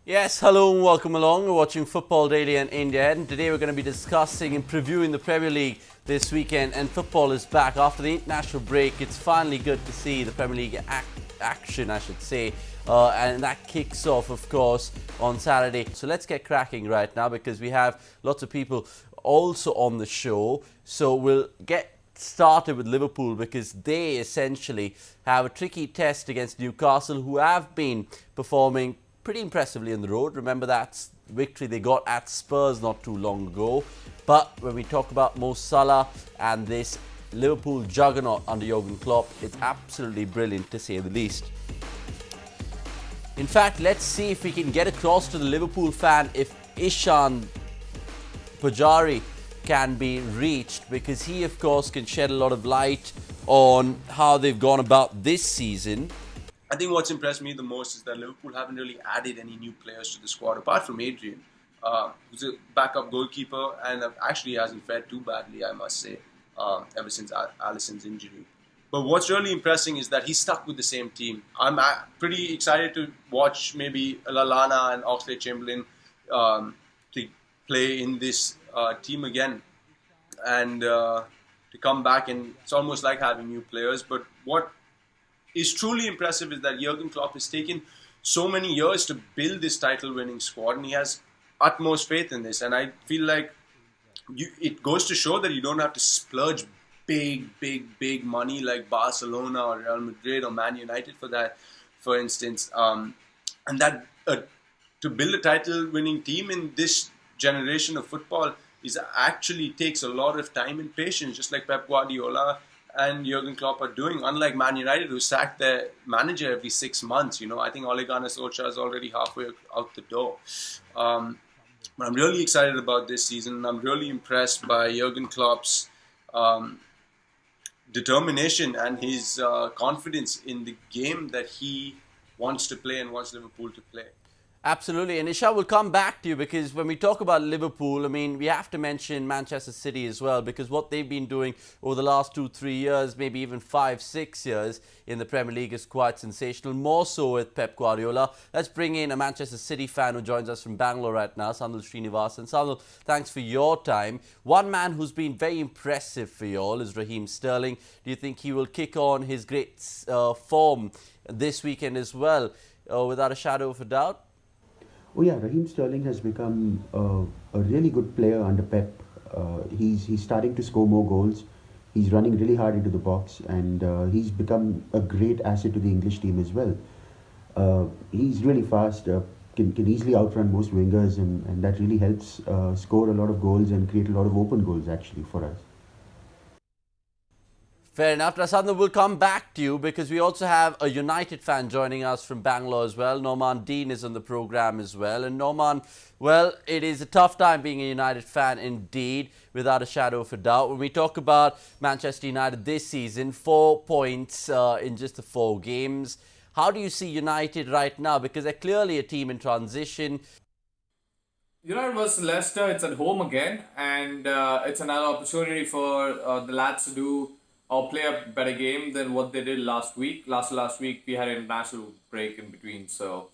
Yes, hello and welcome along. We're watching Football Daily in India, and today we're going to be discussing and previewing the Premier League this weekend. And football is back after the international break. It's finally good to see the Premier League action, I should say, and that kicks off, of course, on Saturday. So let's get cracking right now because we have lots of people also on the show. So we'll get started with Liverpool because they essentially have a tricky test against Newcastle, who have been performing pretty impressively on the road. Remember that victory they got at Spurs not too long ago. But when we talk about Mo Salah and this Liverpool juggernaut under Jurgen Klopp, it's absolutely brilliant to say the least. In fact, let's see if we can get across to the Liverpool fan if Ishan Pujari can be reached, because he of course can shed a lot of light on how they've gone about this season. I think what's impressed me the most is that Liverpool haven't really added any new players to the squad, apart from Adrian, who's a backup goalkeeper and actually hasn't fared too badly, I must say, ever since Alisson's injury. But what's really impressing is that he's stuck with the same team. I'm pretty excited to watch maybe Lallana and Oxlade-Chamberlain to play in this team again and to come back, and it's almost like having new players. But what is truly impressive is that Jurgen Klopp has taken so many years to build this title-winning squad, and he has utmost faith in this. And I feel like it goes to show that you don't have to splurge big money like Barcelona or Real Madrid or Man United for that, for instance. And that to build a title-winning team in this generation of football actually takes a lot of time and patience, just like Pep Guardiola and Jurgen Klopp are doing, unlike Man United, who sacked their manager every 6 months. I think Ole Gunnar Solskjaer is already halfway out the door. But I'm really excited about this season. I'm really impressed by Jurgen Klopp's determination and his confidence in the game that he wants to play and wants Liverpool to play. Absolutely. And Isha, will come back to you because when we talk about Liverpool, I mean, we have to mention Manchester City as well, because what they've been doing over the last 2-3 years, maybe even 5-6 years in the Premier League is quite sensational, more so with Pep Guardiola. Let's bring in a Manchester City fan who joins us from Bangalore right now, Sanal Srinivasan. Sanal, thanks for your time. One man who's been very impressive for you all is Raheem Sterling. Do you think he will kick on his great form this weekend as well, without a shadow of a doubt? Oh yeah, Raheem Sterling has become a really good player under Pep. He's starting to score more goals. He's running really hard into the box, and he's become a great asset to the English team as well. He's really fast, can easily outrun most wingers, and that really helps score a lot of goals and create a lot of open goals actually for us. Fair enough. Prasanna, we'll come back to you because we also have a United fan joining us from Bangalore as well. Norman Dean is on the program as well. And Norman, well, it is a tough time being a United fan indeed, without a shadow of a doubt. When we talk about Manchester United this season, 4 points in just the 4 games. How do you see United right now? Because they're clearly a team in transition. United versus Leicester, it's at home again. And it's another opportunity for the lads to do or play a better game than what they did last week. Last week we had an international break in between. So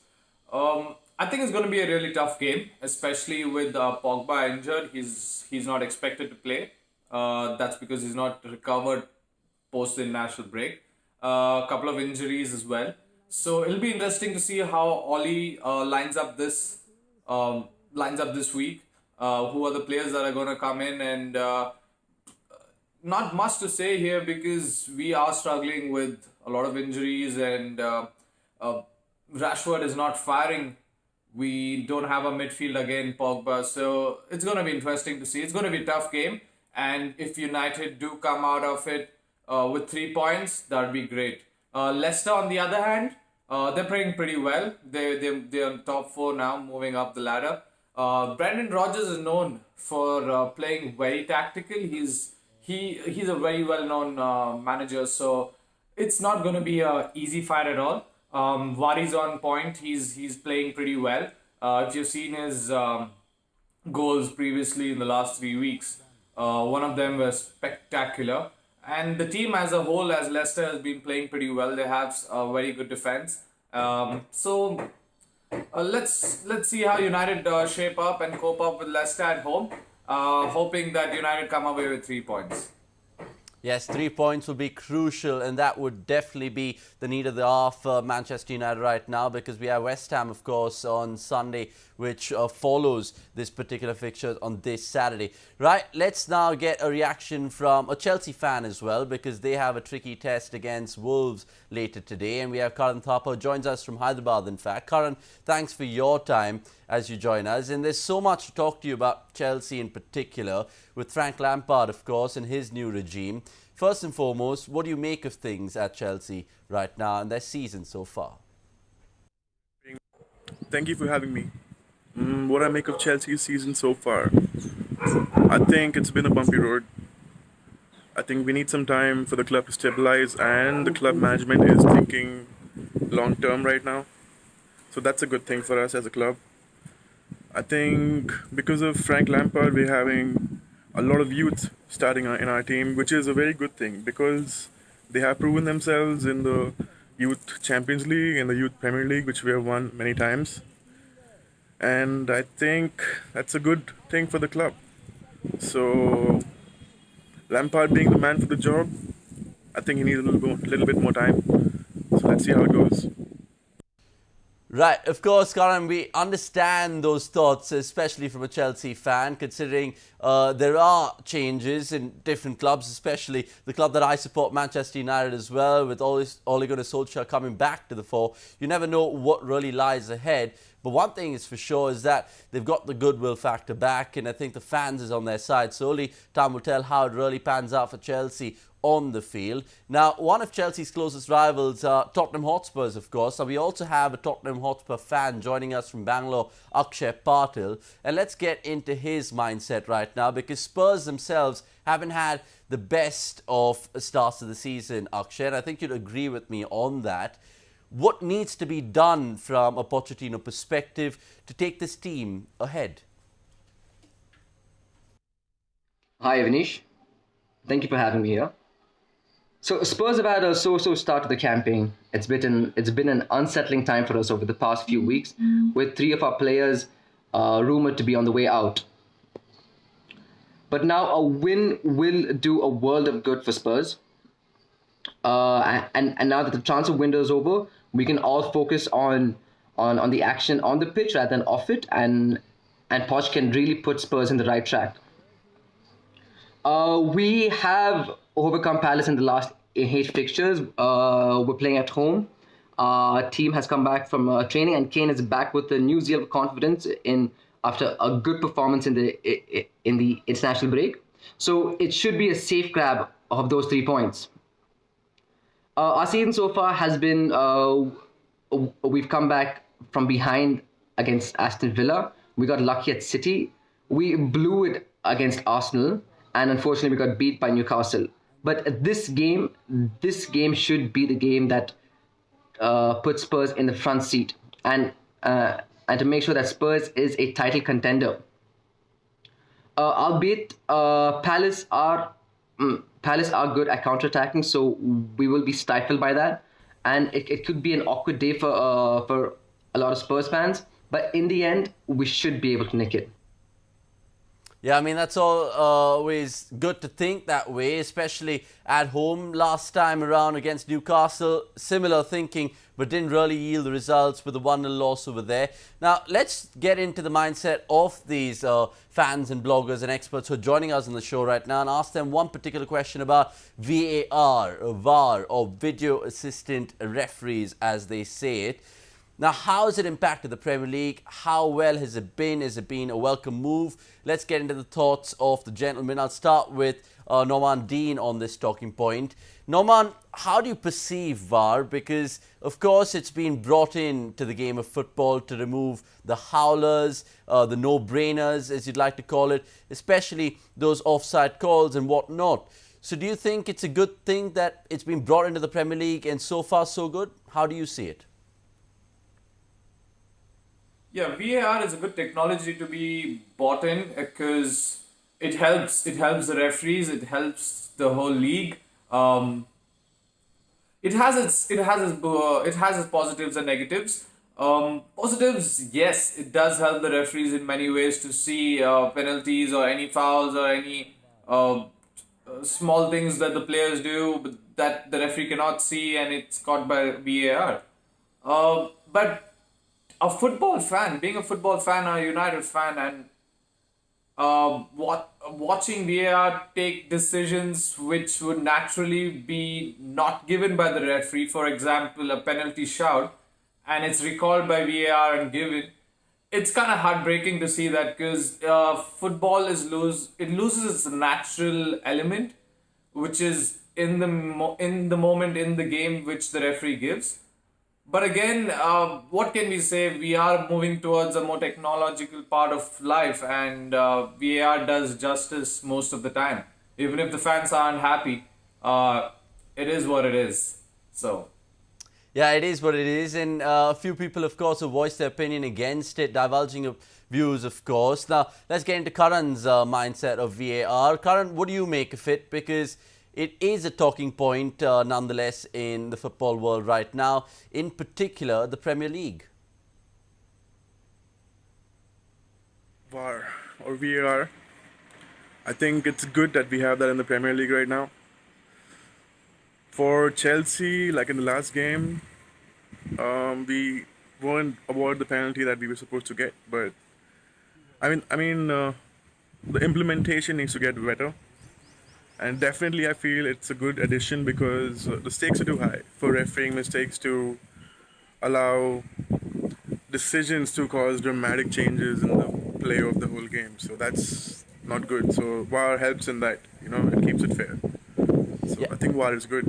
I think it's going to be a really tough game, especially with Pogba injured. He's not expected to play. That's because he's not recovered post the international break. A couple of injuries as well. So it'll be interesting to see how Oli lines up this week. Who are the players that are going to come in, and not much to say here because we are struggling with a lot of injuries, and Rashford is not firing. We don't have a midfield again, Pogba. So it's going to be interesting to see. It's going to be a tough game. And if United do come out of it with 3 points, that would be great. Leicester, on the other hand, they're playing pretty well. They're on top 4 now, moving up the ladder. Brendan Rodgers is known for playing very tactical. He's a very well-known manager, so it's not going to be an easy fight at all. Vari's on point. He's playing pretty well. If you've seen his goals previously in the last 3 weeks, one of them was spectacular. And the team as a whole, as Leicester, has been playing pretty well. They have a very good defense. So Let's see how United shape up and cope up with Leicester at home. Hoping that United come away with 3 points. Yes, 3 points will be crucial, and that would definitely be the need of the hour for Manchester United right now, because we have West Ham, of course, on Sunday, which follows this particular fixture on this Saturday. Right, let's now get a reaction from a Chelsea fan as well, because they have a tricky test against Wolves later today. And we have Karan Thapa, who joins us from Hyderabad, in fact. Karan, thanks for your time as you join us. And there's so much to talk to you about Chelsea in particular, with Frank Lampard, of course, and his new regime. First and foremost, what do you make of things at Chelsea right now and their season so far? Thank you for having me. What I make of Chelsea's season so far? I think it's been a bumpy road. I think we need some time for the club to stabilize, and the club management is thinking long term right now. So that's a good thing for us as a club. I think because of Frank Lampard, we're having a lot of youth starting in our team, which is a very good thing because they have proven themselves in the Youth Champions League and the Youth Premier League, which we have won many times. And I think that's a good thing for the club. So Lampard being the man for the job, I think he needs a little bit more time. So let's see how it goes. Right, of course, Karan, we understand those thoughts, especially from a Chelsea fan, considering there are changes in different clubs, especially the club that I support, Manchester United, as well, with Ole Gunnar Solskjaer coming back to the fore. You never know what really lies ahead. But one thing is for sure is that they've got the goodwill factor back, and I think the fans is on their side. So only time will tell how it really pans out for Chelsea on the field. Now, one of Chelsea's closest rivals are Tottenham Hotspurs, of course. And we also have a Tottenham Hotspur fan joining us from Bangalore, Akshay Patil. And let's get into his mindset right now, because Spurs themselves haven't had the best of starts of the season, Akshay. And I think you'd agree with me on that. What needs to be done from a Pochettino perspective to take this team ahead? Hi, Avanish. Thank you for having me here. So Spurs have had a so-so start to the campaign. It's been an unsettling time for us over the past few weeks, with 3 of our players rumored to be on the way out. But now a win will do a world of good for Spurs. And now that the transfer window is over, we can all focus on the action on the pitch rather than off it, and Poch can really put Spurs in the right track. We have overcome Palace in the last 8 fixtures. We're playing at home. Our team has come back from training, and Kane is back with a new zeal of confidence after a good performance in the international break. So it should be a safe grab of those 3 points. Our season so far has been we've come back from behind against Aston Villa. We got lucky at City. We blew it against Arsenal, and unfortunately we got beat by Newcastle. But this game should be the game that puts Spurs in the front seat, and to make sure that Spurs is a title contender. Albeit Palace are good at counter-attacking, so we will be stifled by that, and it could be an awkward day for a lot of Spurs fans. But in the end, we should be able to nick it. Yeah, I mean, that's always good to think that way, especially at home. Last time around against Newcastle, similar thinking, but didn't really yield the results with a 1-0 loss over there. Now, let's get into the mindset of these fans and bloggers and experts who are joining us on the show right now, and ask them one particular question about VAR, or VAR, or Video Assistant Referees, as they say it. Now, how has it impacted the Premier League? How well has it been? Has it been a welcome move? Let's get into the thoughts of the gentleman. I'll start with Norman Dean on this talking point. Norman, how do you perceive VAR? Because, of course, it's been brought in to the game of football to remove the howlers, the no-brainers, as you'd like to call it, especially those offside calls and whatnot. So do you think it's a good thing that it's been brought into the Premier League, and so far so good? How do you see it? Yeah, VAR is a good technology to be bought in because it helps the referees, it helps the whole league. It has its positives and negatives. Positives, yes, it does help the referees in many ways to see penalties or any fouls or any small things that the players do but that the referee cannot see and it's caught by VAR. But a football fan, being a football fan or a United fan, and watching VAR take decisions which would naturally be not given by the referee, for example, a penalty shout, and it's recalled by VAR and given. It's kind of heartbreaking to see that because football it loses its natural element, which is in the moment in the game which the referee gives. But again, what can we say? We are moving towards a more technological part of life, and VAR does justice most of the time. Even if the fans aren't happy, it is what it is. So. Yeah, it is what it is, and a few people, of course, have voiced their opinion against it, divulging of views, of course. Now, let's get into Karan's mindset of VAR. Karan, what do you make of it? Because it is a talking point, nonetheless, in the football world right now, in particular, the Premier League. VAR or VAR. I think it's good that we have that in the Premier League right now. For Chelsea, like in the last game, we weren't awarded the penalty that we were supposed to get. But the implementation needs to get better, and definitely I feel it's a good addition because the stakes are too high for refereeing mistakes to allow decisions to cause dramatic changes in the play of the whole game. So that's not good. So VAR helps in that. It keeps it fair. So yeah. I think VAR is good.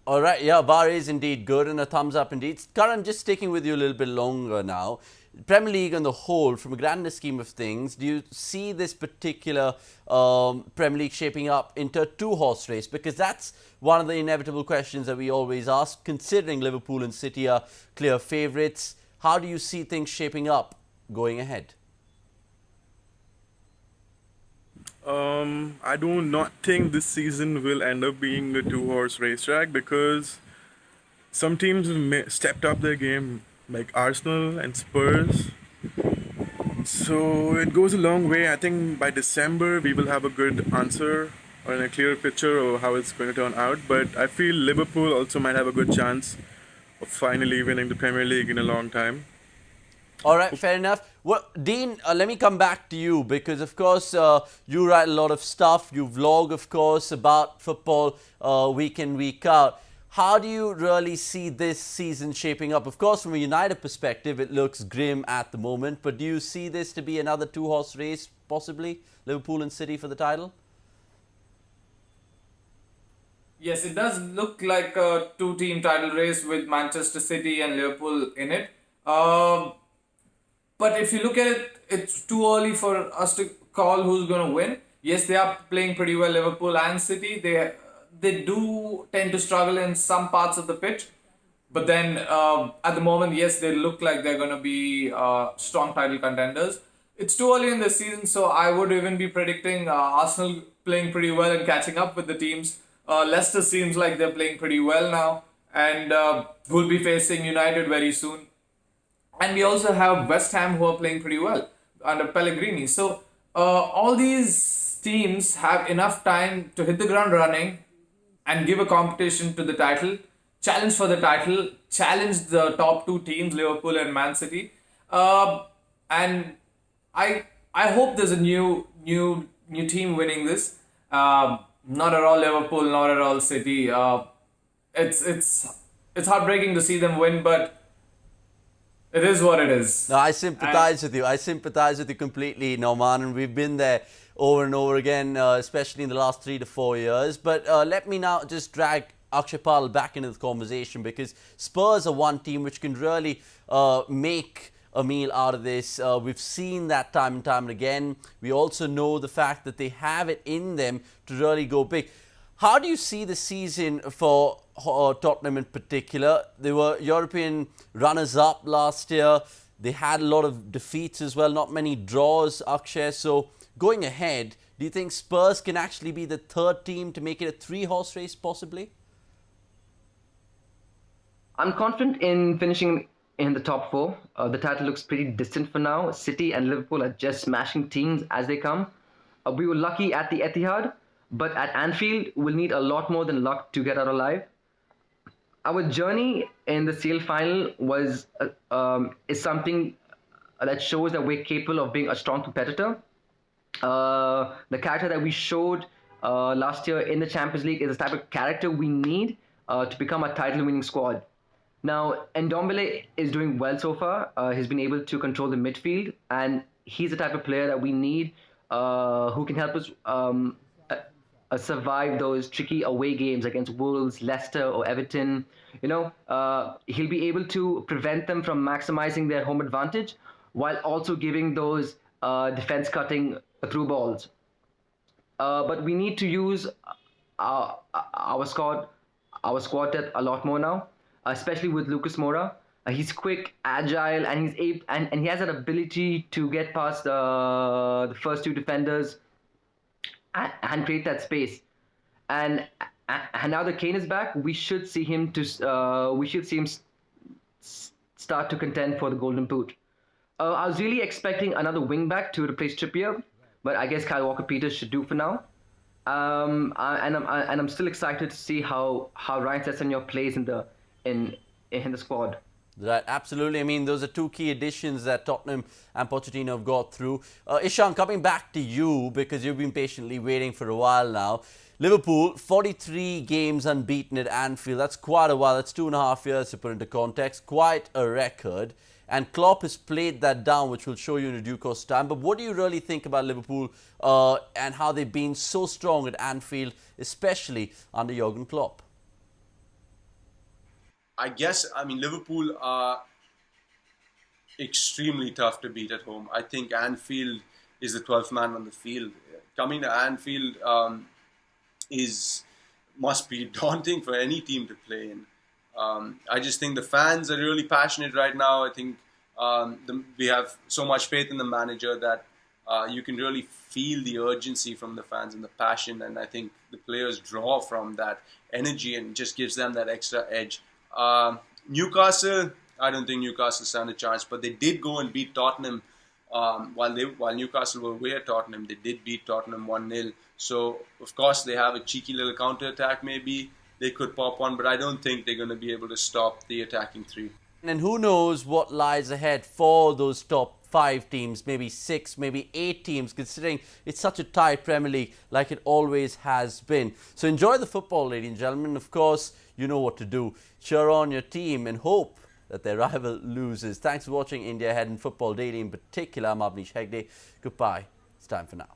All right, yeah, VAR is indeed good and a thumbs up indeed. Karan, just sticking with you a little bit longer now. Premier League on the whole, from a grander scheme of things, do you see this particular Premier League shaping up into a two-horse race? Because that's one of the inevitable questions that we always ask, considering Liverpool and City are clear favourites. How do you see things shaping up going ahead? I do not think this season will end up being a two-horse racetrack because some teams have stepped up their game, like Arsenal and Spurs. So it goes a long way. I think by December we will have a good answer or a clear picture of how it's going to turn out. But I feel Liverpool also might have a good chance of finally winning the Premier League in a long time. All right, fair enough. Well, Dean, let me come back to you because, of course, you write a lot of stuff. You vlog, of course, about football week in, week out. How do you really see this season shaping up? Of course, from a United perspective, it looks grim at the moment. But do you see this to be another two-horse race, possibly? Liverpool and City for the title? Yes, it does look like a two-team title race with Manchester City and Liverpool in it. But if you look at it, it's too early for us to call who's going to win. Yes, they are playing pretty well, Liverpool and City. They do tend to struggle in some parts of the pitch. But then at the moment, yes, they look like they're going to be strong title contenders. It's too early in the season, so I would even be predicting Arsenal playing pretty well and catching up with the teams. Leicester seems like they're playing pretty well now and will be facing United very soon. And we also have West Ham who are playing pretty well under Pellegrini. So all these teams have enough time to hit the ground running and give a competition to the title, challenge for the title, challenge the top two teams, Liverpool and Man City. And I hope there's a new team winning this. Not at all Liverpool, not at all City. It's heartbreaking to see them win, but it is what it is. No, I sympathise with you. I sympathise with you completely, Norman, and we've been there over and over again, especially in the last 3 to 4 years. But let me now just drag Akshay Patel back into the conversation because Spurs are one team which can really make a meal out of this. We've seen that time and time again. We also know the fact that they have it in them to really go big. How do you see the season for Tottenham in particular? They were European runners-up last year. They had a lot of defeats as well, not many draws, Akshay. So going ahead, do you think Spurs can actually be the third team to make it a three-horse race possibly? I'm confident in finishing in the top four. The title looks pretty distant for now. City and Liverpool are just smashing teams as they come. We were lucky at the Etihad, but at Anfield, we'll need a lot more than luck to get out alive. Our journey in the CL final is something that shows that we're capable of being a strong competitor. The character that we showed last year in the Champions League is the type of character we need to become a title-winning squad. Now, Ndombele is doing well so far. He's been able to control the midfield, and he's the type of player that we need who can help us survive those tricky away games against Wolves, Leicester, or Everton. He'll be able to prevent them from maximizing their home advantage while also giving those defense-cutting through balls. But we need to use our squad depth a lot more now, especially with Lucas Moura. He's quick, agile, and he has that ability to get past the first two defenders and create that space. And now that Kane is back, we should see him start to contend for the Golden Boot. I was really expecting another wingback to replace Trippier, but I guess Kyle Walker-Peters should do for now. I'm still excited to see how Ryan Sessegnon plays in the squad. Right, absolutely. I mean, those are two key additions that Tottenham and Pochettino have got through. Ishan, coming back to you, because you've been patiently waiting for a while now. Liverpool, 43 games unbeaten at Anfield. That's quite a while. That's 2.5 years to put into context. Quite a record. And Klopp has played that down, which we'll show you in due course time. But what do you really think about Liverpool and how they've been so strong at Anfield, especially under Jurgen Klopp? I mean, Liverpool are extremely tough to beat at home. I think Anfield is the 12th man on the field. Coming to Anfield must be daunting for any team to play in. I just think the fans are really passionate right now. I think we have so much faith in the manager that you can really feel the urgency from the fans and the passion. And I think the players draw from that energy and just gives them that extra edge. Newcastle, I don't think Newcastle stand a chance, but they did go and beat Tottenham. While Newcastle were away at Tottenham, they did beat Tottenham 1-0. So, of course, they have a cheeky little counter-attack maybe. They could pop one, but I don't think they're going to be able to stop the attacking three. And who knows what lies ahead for those top 5 teams, maybe 6, maybe 8 teams, considering it's such a tight Premier League like it always has been. So enjoy the football, ladies and gentlemen. Of course, you know what to do. Cheer on your team and hope that their rival loses. Thanks for watching India Ahead and Football Daily in particular. I'm Avanish Hegde. Goodbye. It's time for now.